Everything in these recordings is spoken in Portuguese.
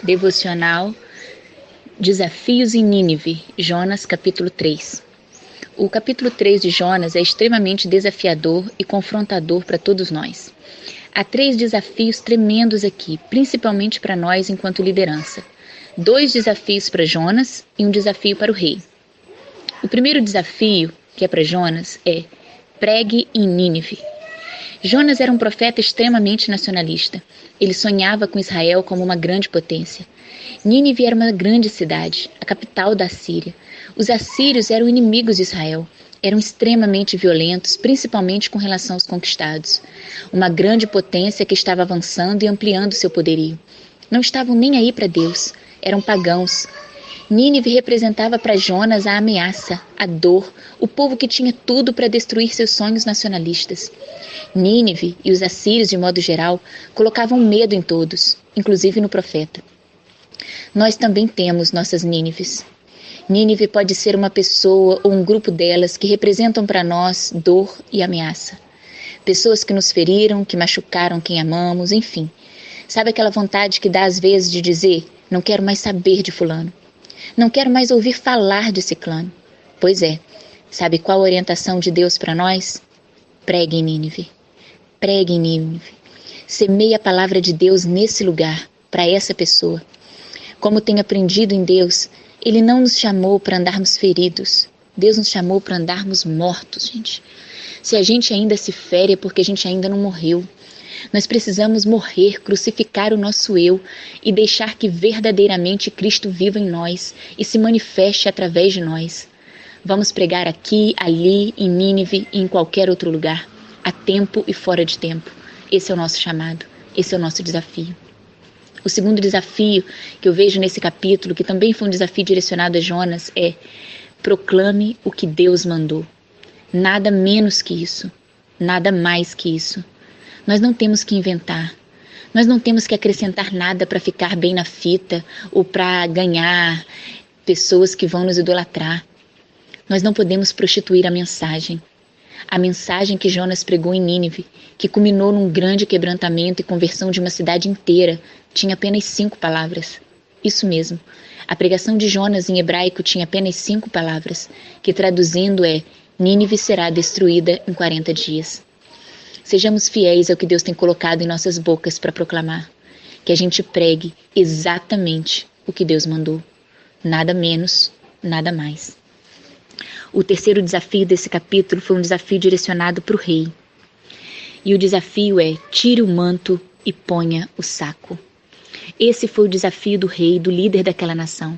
Devocional Desafios em Nínive, Jonas capítulo 3. O capítulo 3 de Jonas é extremamente desafiador e confrontador para todos nós. Há 3 desafios tremendos aqui, principalmente para nós enquanto liderança. 2 desafios para Jonas e um desafio para o rei. O primeiro desafio, que é para Jonas, é pregue em Nínive. Jonas era um profeta extremamente nacionalista. Ele sonhava com Israel como uma grande potência. Nínive era uma grande cidade, a capital da Assíria. Os assírios eram inimigos de Israel. Eram extremamente violentos, principalmente com relação aos conquistados. Uma grande potência que estava avançando e ampliando seu poderio. Não estavam nem aí para Deus. Eram pagãos. Nínive representava para Jonas a ameaça, a dor, o povo que tinha tudo para destruir seus sonhos nacionalistas. Nínive e os assírios, de modo geral, colocavam medo em todos, inclusive no profeta. Nós também temos nossas Nínives. Nínive pode ser uma pessoa ou um grupo delas que representam para nós dor e ameaça. Pessoas que nos feriram, que machucaram quem amamos, enfim. Sabe aquela vontade que dá às vezes de dizer, não quero mais saber de fulano. Não quero mais ouvir falar de ciclano. Pois é, sabe qual a orientação de Deus para nós? Pregue em Nínive. Pregue em Nínive. Semeie a palavra de Deus nesse lugar, para essa pessoa. Como tenho aprendido em Deus, Ele não nos chamou para andarmos feridos. Deus nos chamou para andarmos mortos, gente. Se a gente ainda se fere é porque a gente ainda não morreu. Nós precisamos morrer, crucificar o nosso eu e deixar que verdadeiramente Cristo viva em nós e se manifeste através de nós. Vamos pregar aqui, ali, em Nínive e em qualquer outro lugar, a tempo e fora de tempo. Esse é o nosso chamado, esse é o nosso desafio. O segundo desafio que eu vejo nesse capítulo, que também foi um desafio direcionado a Jonas, é proclame o que Deus mandou. Nada menos que isso, nada mais que isso. Nós não temos que inventar, nós não temos que acrescentar nada para ficar bem na fita ou para ganhar pessoas que vão nos idolatrar. Nós não podemos prostituir a mensagem. A mensagem que Jonas pregou em Nínive, que culminou num grande quebrantamento e conversão de uma cidade inteira, tinha apenas 5 palavras. Isso mesmo, a pregação de Jonas em hebraico tinha apenas 5 palavras, que traduzindo é, Nínive será destruída em 40 dias. Sejamos fiéis ao que Deus tem colocado em nossas bocas para proclamar. Que a gente pregue exatamente o que Deus mandou. Nada menos, nada mais. O terceiro desafio desse capítulo foi um desafio direcionado para o rei. E o desafio é, tire o manto e ponha o saco. Esse foi o desafio do rei, do líder daquela nação.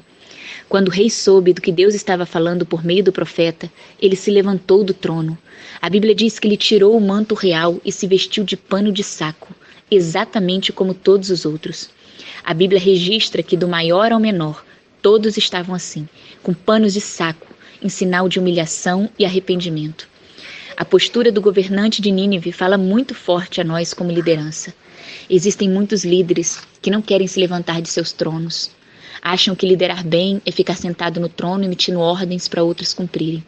Quando o rei soube do que Deus estava falando por meio do profeta, ele se levantou do trono. A Bíblia diz que ele tirou o manto real e se vestiu de pano de saco, exatamente como todos os outros. A Bíblia registra que do maior ao menor, todos estavam assim, com panos de saco, em sinal de humilhação e arrependimento. A postura do governante de Nínive fala muito forte a nós como liderança. Existem muitos líderes que não querem se levantar de seus tronos. Acham que liderar bem é ficar sentado no trono emitindo ordens para outros cumprirem.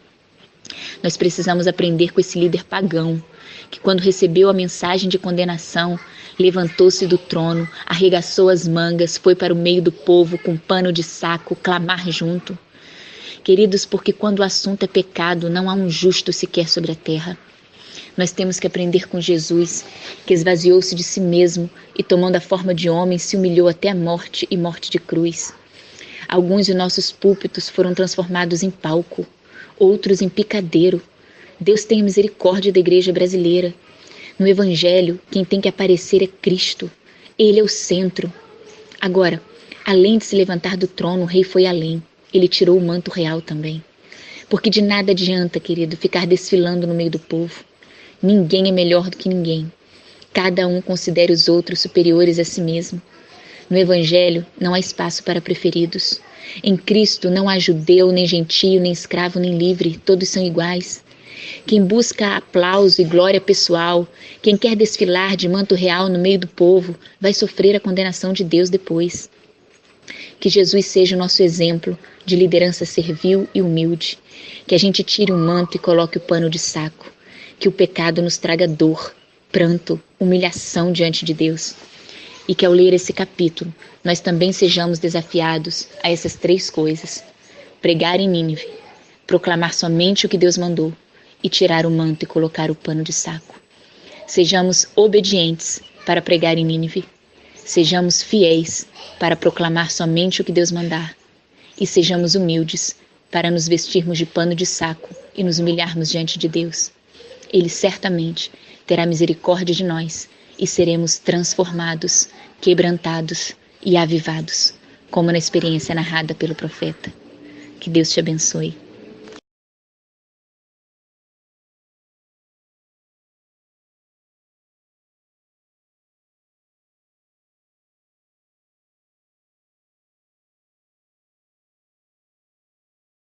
Nós precisamos aprender com esse líder pagão, que quando recebeu a mensagem de condenação, levantou-se do trono, arregaçou as mangas, foi para o meio do povo com pano de saco, clamar junto. Queridos, porque quando o assunto é pecado, não há um justo sequer sobre a terra. Nós temos que aprender com Jesus, que esvaziou-se de si mesmo e tomando a forma de homem, se humilhou até a morte e morte de cruz. Alguns de nossos púlpitos foram transformados em palco, outros em picadeiro. Deus tenha misericórdia da igreja brasileira. No Evangelho, quem tem que aparecer é Cristo. Ele é o centro. Agora, além de se levantar do trono, o rei foi além. Ele tirou o manto real também. Porque de nada adianta, querido, ficar desfilando no meio do povo. Ninguém é melhor do que ninguém. Cada um considera os outros superiores a si mesmo. No Evangelho não há espaço para preferidos. Em Cristo não há judeu, nem gentio, nem escravo, nem livre. Todos são iguais. Quem busca aplauso e glória pessoal, quem quer desfilar de manto real no meio do povo, vai sofrer a condenação de Deus depois. Que Jesus seja o nosso exemplo de liderança servil e humilde. Que a gente tire o manto e coloque o pano de saco. Que o pecado nos traga dor, pranto, humilhação diante de Deus. e que ao ler esse capítulo, nós também sejamos desafiados a essas 3 coisas: pregar em Nínive, proclamar somente o que Deus mandou e tirar o manto e colocar o pano de saco. Sejamos obedientes para pregar em Nínive, sejamos fiéis para proclamar somente o que Deus mandar e sejamos humildes para nos vestirmos de pano de saco e nos humilharmos diante de Deus. Ele certamente terá misericórdia de nós e seremos transformados, quebrantados e avivados, como na experiência narrada pelo profeta. Que Deus te abençoe.